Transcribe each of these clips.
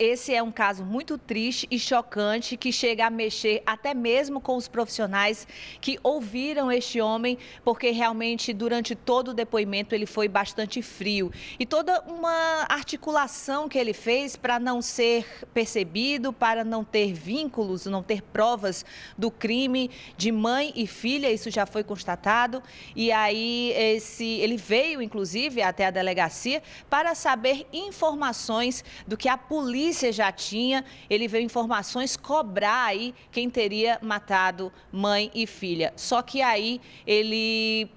esse é um caso muito triste e chocante que chega a mexer até mesmo com os profissionais que ouviram este homem, porque realmente durante todo o depoimento ele foi bastante frio. E toda uma articulação que ele fez para não ser percebido, para não ter vínculos, não ter provas do crime de mãe e filha, isso já foi constatado. E aí ele veio inclusive até a delegacia para saber informações do que a polícia já tinha. Ele veio informações cobrar aí quem teria matado mãe e filha. Só que aí ele,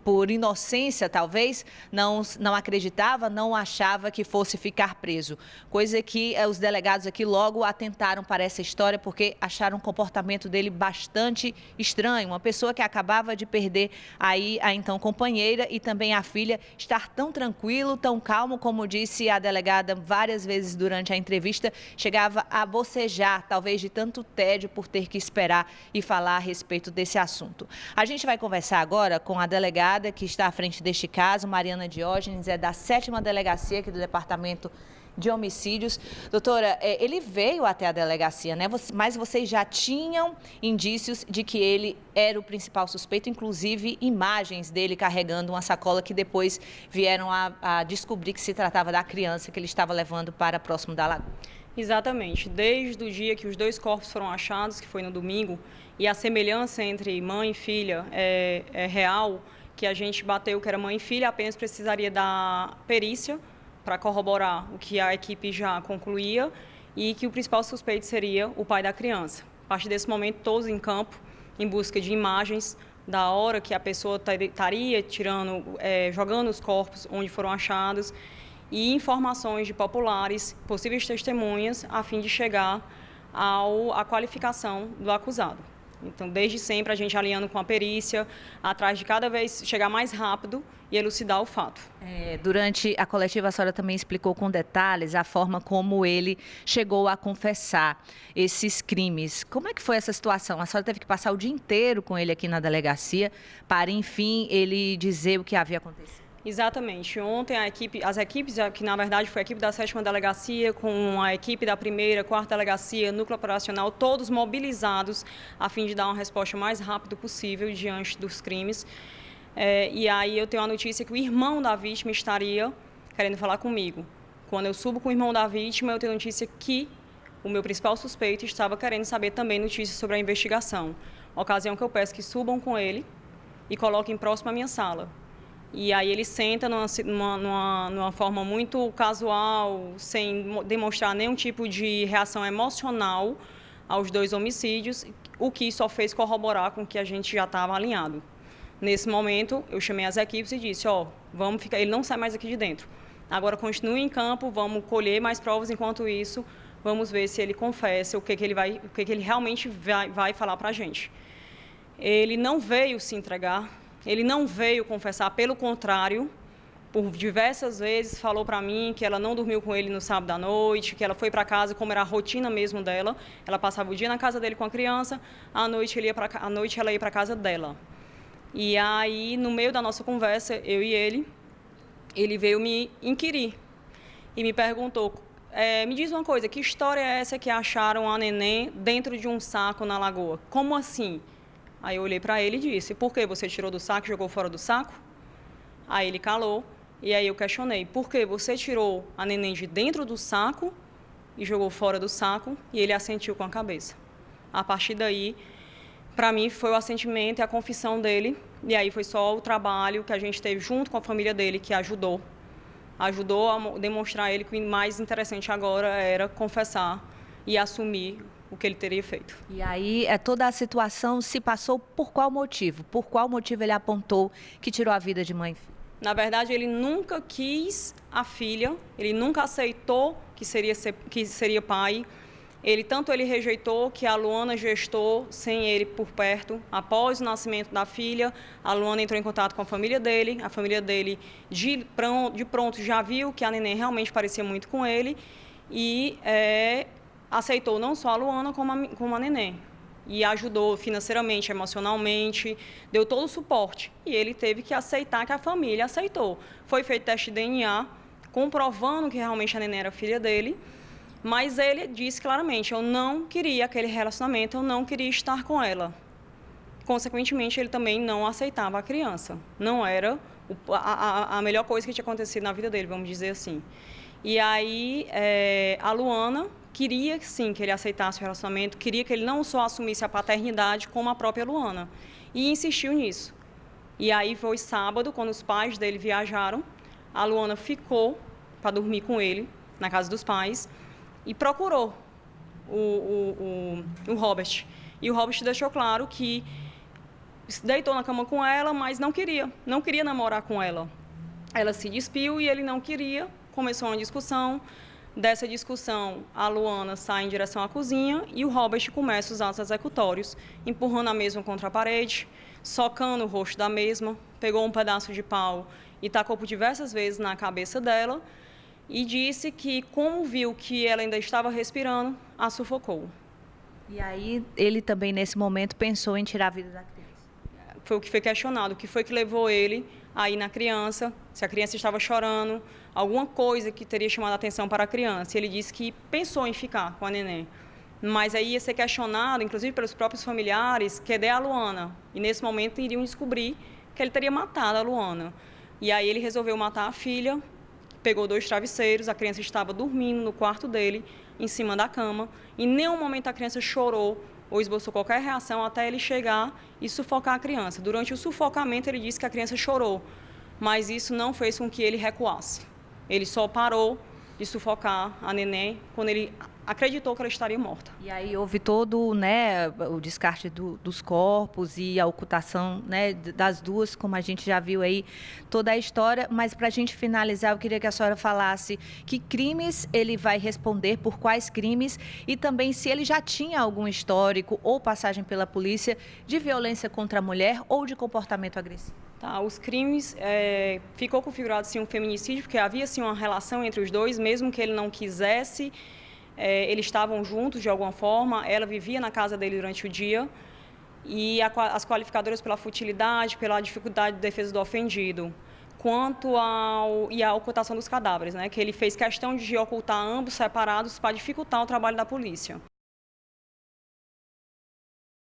por inocência talvez, não acreditava, não achava que fosse ficar preso. Coisa que os delegados aqui logo atentaram para essa história, porque acharam o comportamento dele bastante estranho. Uma pessoa que acabava de perder aí a então companheira e também a filha, estar tão tranquilo, tão calmo, como disse a delegada várias vezes durante a entrevista, chegava a bocejar, talvez de tanto tédio por ter que esperar e falar a respeito desse assunto. A gente vai conversar agora com a delegada que está à frente deste caso, Mariana Diógenes, é da 7ª Delegacia aqui do Departamento de Homicídios. Doutora, ele veio até a delegacia, né? Mas vocês já tinham indícios de que ele era o principal suspeito, inclusive imagens dele carregando uma sacola que depois vieram a descobrir que se tratava da criança que ele estava levando para próximo da lagoa. Exatamente. Desde o dia que os 2 corpos foram achados, que foi no domingo, e a semelhança entre mãe e filha é real, que a gente bateu que era mãe e filha, apenas precisaria da perícia para corroborar o que a equipe já concluía e que o principal suspeito seria o pai da criança. A partir desse momento, todos em campo, em busca de imagens da hora que a pessoa estaria jogando os corpos onde foram achados e informações de populares, possíveis testemunhas, a fim de chegar à qualificação do acusado. Então, desde sempre, a gente alinhando com a perícia, atrás de cada vez chegar mais rápido e elucidar o fato. Durante a coletiva, a senhora também explicou com detalhes a forma como ele chegou a confessar esses crimes. Como é que foi essa situação? A senhora teve que passar o dia inteiro com ele aqui na delegacia para, enfim, ele dizer o que havia acontecido. Exatamente. Ontem as equipes, que na verdade foi a equipe da 7ª Delegacia, com a equipe da 1ª, 4ª Delegacia, Núcleo Operacional, todos mobilizados a fim de dar uma resposta o mais rápido possível diante dos crimes. E aí eu tenho a notícia que o irmão da vítima estaria querendo falar comigo. Quando eu subo com o irmão da vítima, eu tenho notícia que o meu principal suspeito estava querendo saber também notícias sobre a investigação. Ocasião que eu peço que subam com ele e coloquem próximo à minha sala. E aí ele senta numa forma muito casual, sem demonstrar nenhum tipo de reação emocional aos 2 homicídios, o que só fez corroborar com que a gente já estava alinhado. Nesse momento, eu chamei as equipes e disse, vamos ficar, ele não sai mais aqui de dentro. Agora continue em campo, vamos colher mais provas enquanto isso, vamos ver se ele confessa, o que ele realmente vai falar para a gente. Ele não veio se entregar. Ele não veio confessar, pelo contrário, por diversas vezes falou para mim que ela não dormiu com ele no sábado à noite, que ela foi para casa, como era a rotina mesmo dela, ela passava o dia na casa dele com a criança, à noite ela ia para a casa dela. E aí, no meio da nossa conversa, eu e ele veio me inquirir e me perguntou, me diz uma coisa, que história é essa que acharam a neném dentro de um saco na lagoa? Como assim? Aí eu olhei para ele e disse, por que você tirou do saco e jogou fora do saco? Aí ele calou, e aí eu questionei, por que você tirou a neném de dentro do saco e jogou fora do saco? E ele assentiu com a cabeça. A partir daí, para mim, foi o assentimento e a confissão dele, e aí foi só o trabalho que a gente teve junto com a família dele, que ajudou a demonstrar a ele que o mais interessante agora era confessar e assumir o que ele teria feito. E aí, toda a situação se passou por qual motivo? Por qual motivo ele apontou que tirou a vida de mãe e filha? Na verdade, ele nunca quis a filha, ele nunca aceitou que seria pai. Ele rejeitou que a Luana gestou sem ele por perto. Após o nascimento da filha, a Luana entrou em contato com a família dele de pronto já viu que a neném realmente parecia muito com ele e aceitou não só a Luana, como a neném. E ajudou financeiramente, emocionalmente, deu todo o suporte. E ele teve que aceitar que a família aceitou. Foi feito teste de DNA, comprovando que realmente a neném era filha dele. Mas ele disse claramente, eu não queria aquele relacionamento, eu não queria estar com ela. Consequentemente, ele também não aceitava a criança. Não era a melhor coisa que tinha acontecido na vida dele, vamos dizer assim. E aí, a Luana queria, sim, que ele aceitasse o relacionamento, queria que ele não só assumisse a paternidade, como a própria Luana. E insistiu nisso. E aí foi sábado, quando os pais dele viajaram, a Luana ficou para dormir com ele, na casa dos pais, e procurou o Robert. E o Robert deixou claro que deitou na cama com ela, mas não queria namorar com ela. Ela se despiu e ele não queria, começou uma discussão. Dessa discussão, a Luana sai em direção à cozinha e o Robert começa os atos executórios, empurrando a mesma contra a parede, socando o rosto da mesma, pegou um pedaço de pau e tacou por diversas vezes na cabeça dela e disse que, como viu que ela ainda estava respirando, a sufocou. E aí ele também, nesse momento, pensou em tirar a vida da criança. Foi o que foi questionado, o que foi que levou ele a ir na criança, se a criança estava chorando, alguma coisa que teria chamado a atenção para a criança. Ele disse que pensou em ficar com a neném, mas aí ia ser questionado, inclusive pelos próprios familiares, cadê a Luana? E nesse momento iriam descobrir que ele teria matado a Luana. E aí ele resolveu matar a filha, pegou 2 travesseiros, a criança estava dormindo no quarto dele, em cima da cama, e em nenhum momento a criança chorou ou esboçou qualquer reação até ele chegar e sufocar a criança. Durante o sufocamento, ele disse que a criança chorou, mas isso não fez com que ele recuasse. Ele só parou de sufocar a neném quando ele acreditou que ela estaria morta. E aí houve todo, né, o descarte dos corpos e a ocultação, né, das duas, como a gente já viu aí, toda a história. Mas para a gente finalizar, eu queria que a senhora falasse que crimes ele vai responder, por quais crimes, e também se ele já tinha algum histórico ou passagem pela polícia de violência contra a mulher ou de comportamento agressivo. Tá, os crimes, ficou configurado sim um feminicídio, porque havia sim uma relação entre os dois, mesmo que ele não quisesse. Eles estavam juntos de alguma forma, ela vivia na casa dele durante o dia, e as qualificadoras pela futilidade, pela dificuldade de defesa do ofendido, quanto à ocultação dos cadáveres, né, que ele fez questão de ocultar ambos separados para dificultar o trabalho da polícia.